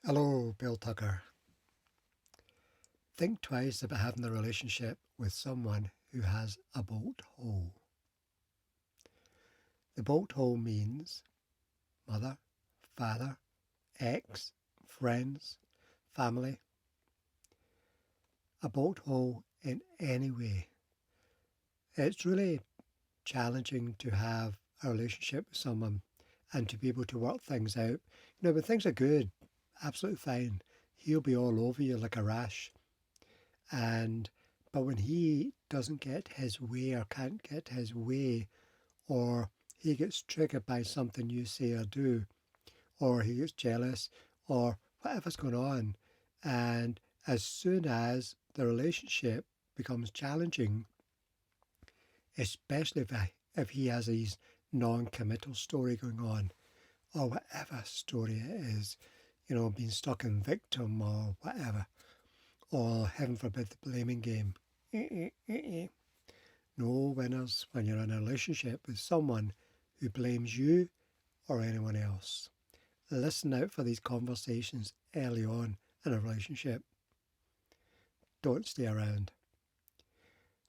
Hello, Bill Tucker. Think twice about having a relationship with someone who has a bolt hole. The bolt hole means mother, father, ex, friends, family. A bolt hole in any way. It's really challenging to have a relationship with someone and to be able to work things out. When things are good, absolutely fine. He'll be all over you like a rash. But when he doesn't get his way or can't get his way, or he gets triggered by something you say or do, or he gets jealous, or whatever's going on, and as soon as the relationship becomes challenging, especially if he has his non-committal story going on, or whatever story it is, being stuck in victim or whatever, or heaven forbid the blaming game. No winners when you're in a relationship with someone who blames you or anyone else. Listen out for these conversations early on in a relationship. Don't stay around.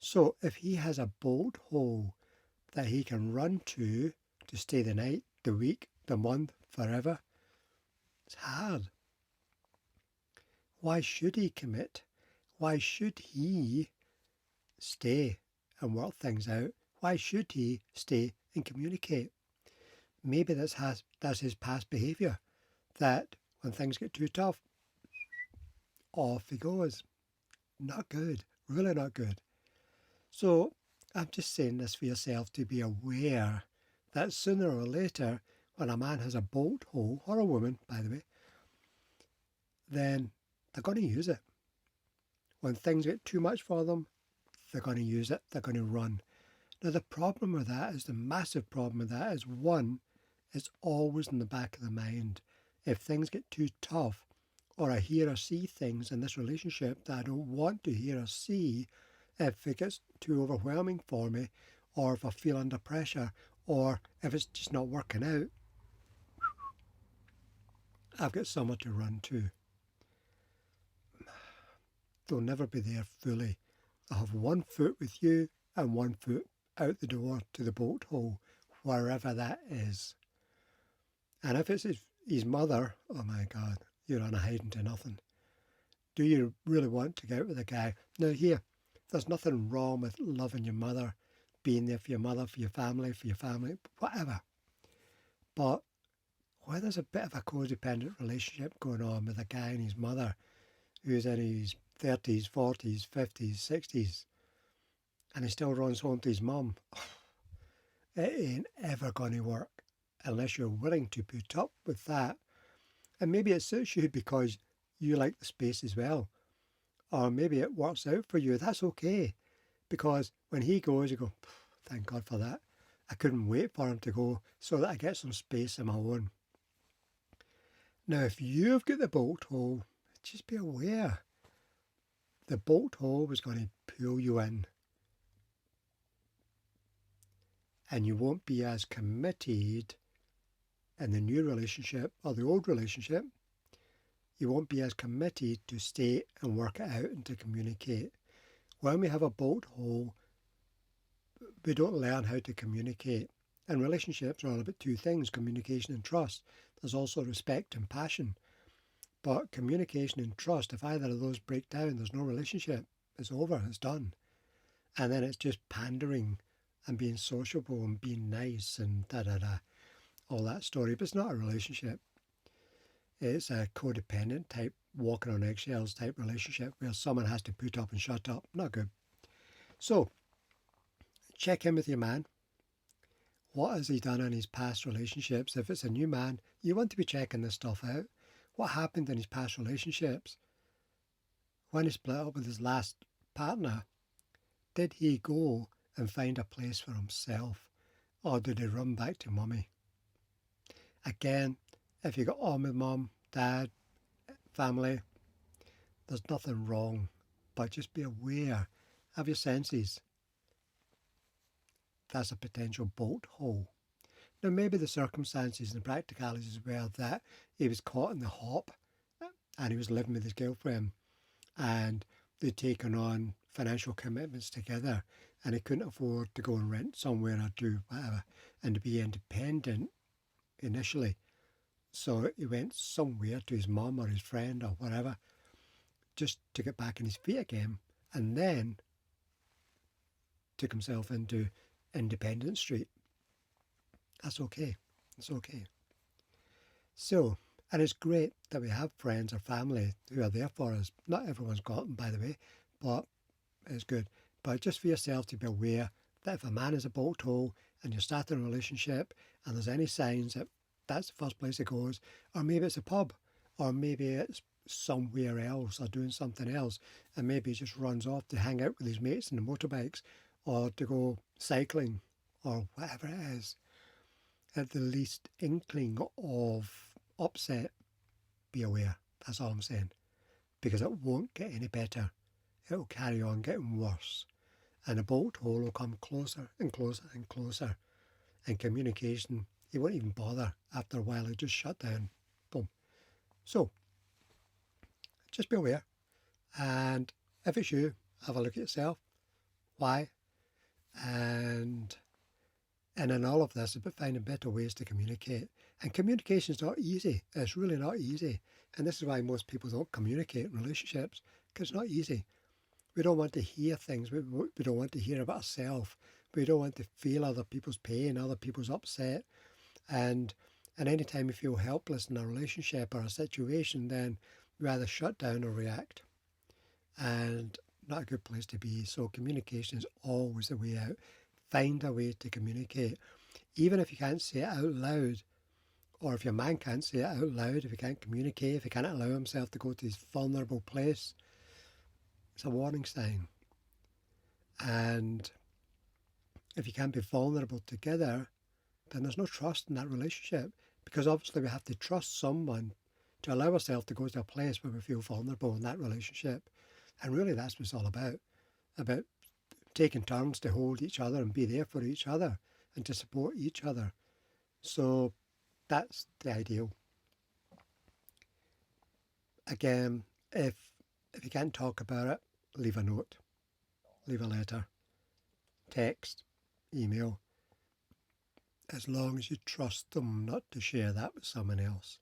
So if he has a bolt hole that he can run to stay the night, the week, the month, forever, it's hard. Why should he commit? Why should he stay and work things out? Why should he stay and communicate? Maybe that's his past behaviour, that when things get too tough, off he goes. Not good, really not good. So I'm just saying this for yourself to be aware that sooner or later, when a man has a bolt hole, or a woman, by the way, then they're going to use it. When things get too much for them, they're going to use it, they're going to run. Now, the problem with that is, the massive problem with that is, one, it's always in the back of the mind. If things get too tough, or I hear or see things in this relationship that I don't want to hear or see, if it gets too overwhelming for me, or if I feel under pressure, or if it's just not working out, I've got somewhere to run to. They'll never be there fully. I'll have one foot with you and one foot out the door to the bolt hole, wherever that is. And if it's his mother, oh my God, you're on a hiding to nothing. Do you really want to go out with a guy? Now here, there's nothing wrong with loving your mother, being there for your mother, for your family, whatever. But where there's a bit of a codependent relationship going on with a guy and his mother who's in his 30s, 40s, 50s, 60s, and he still runs home to his mum, it ain't ever going to work unless you're willing to put up with that. And maybe it suits you because you like the space as well. Or maybe it works out for you. That's okay. Because when he goes, you go, thank God for that. I couldn't wait for him to go so that I get some space of my own. Now, if you've got the bolt hole, just be aware. The bolt hole is going to pull you in. And you won't be as committed in the new relationship or the old relationship. You won't be as committed to stay and work it out and to communicate. When we have a bolt hole, we don't learn how to communicate. And relationships are all about two things, communication and trust. There's also respect and passion. But communication and trust, if either of those break down, there's no relationship. It's over, it's done. And then it's just pandering and being sociable and being nice and da-da-da, all that story. But it's not a relationship. It's a codependent type, walking on eggshells type relationship where someone has to put up and shut up. Not good. So, check in with your man. What has he done in his past relationships? If it's a new man, you want to be checking this stuff out. What happened in his past relationships? When he split up with his last partner, did he go and find a place for himself? Or did he run back to mummy? Again, if you got on with mum, dad, family, there's nothing wrong. But just be aware of your senses. That's a potential bolt hole. Now, maybe the circumstances and the practicalities were that he was caught in the hop and he was living with his girlfriend, and they'd taken on financial commitments together, and he couldn't afford to go and rent somewhere or do whatever and to be independent initially. So he went somewhere to his mum or his friend or whatever just to get back on his feet again, and then took himself into Independence Street. That's okay. It's okay. So, and it's great that we have friends or family who are there for us. Not everyone's got them, by the way, but it's good. But just for yourself to be aware that if a man is a bolt hole and you're starting a relationship and there's any signs that that's the first place it goes, or maybe it's a pub, or maybe it's somewhere else or doing something else, and maybe he just runs off to hang out with his mates in the motorbikes or to go cycling or whatever it is, at the least inkling of upset, be aware. That's all I'm saying. Because it won't get any better. It'll carry on getting worse. And the bolt hole will come closer and closer and closer. And communication, he won't even bother. After a while, he'll just shut down. Boom. So, just be aware. And if it's you, have a look at yourself. Why? And in all of this, it's about finding better ways to communicate. And communication is not easy. It's really not easy. And this is why most people don't communicate in relationships, because it's not easy. We don't want to hear things. We don't want to hear about ourselves. We don't want to feel other people's pain, other people's upset. And any time we feel helpless in a relationship or a situation, then we either shut down or react. And not a good place to be. So communication is always the way out. Find a way to communicate. Even if you can't say it out loud, or if your man can't say it out loud, if he can't communicate, if he can't allow himself to go to his vulnerable place, it's a warning sign. And if you can't be vulnerable together, then there's no trust in that relationship. Because obviously we have to trust someone to allow ourselves to go to a place where we feel vulnerable in that relationship. And really that's what it's all about taking turns to hold each other and be there for each other and to support each other. So that's the ideal. Again, if you can't talk about it, leave a note, leave a letter, text, email, as long as you trust them not to share that with someone else.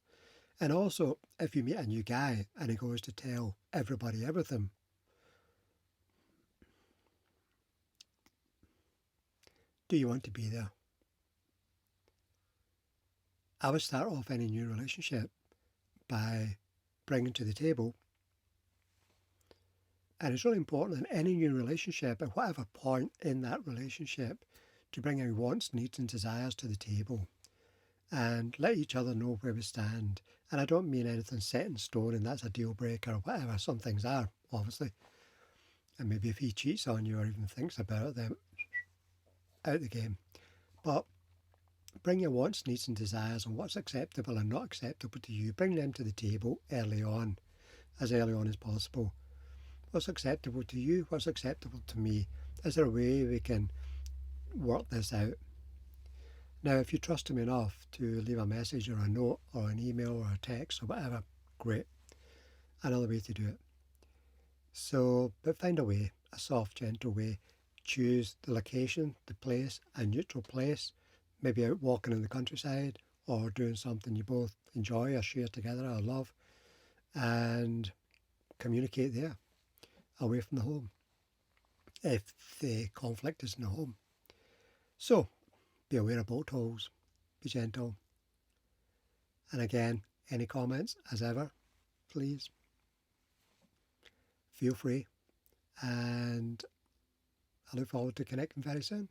And also, if you meet a new guy and he goes to tell everybody everything, do you want to be there? I would start off any new relationship by bringing to the table, and it's really important in any new relationship, at whatever point in that relationship, to bring our wants, needs and desires to the table and let each other know where we stand. And I don't mean anything set in stone and that's a deal breaker or whatever. Some things are, obviously. And maybe if he cheats on you or even thinks about it, then out the game. But bring your wants, needs and desires and what's acceptable and not acceptable to you. Bring them to the table early on as possible. What's acceptable to you? What's acceptable to me? Is there a way we can work this out? Now, if you trust him enough to leave a message or a note or an email or a text or whatever, great. Another way to do it. So, but find a way, a soft, gentle way. Choose the location, the place, a neutral place, maybe out walking in the countryside or doing something you both enjoy or share together or love, and communicate there, away from the home, if the conflict is in the home. So, be aware of bolt holes, be gentle. And again, any comments, as ever, please feel free. And I look forward to connecting very soon.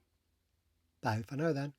Bye for now then.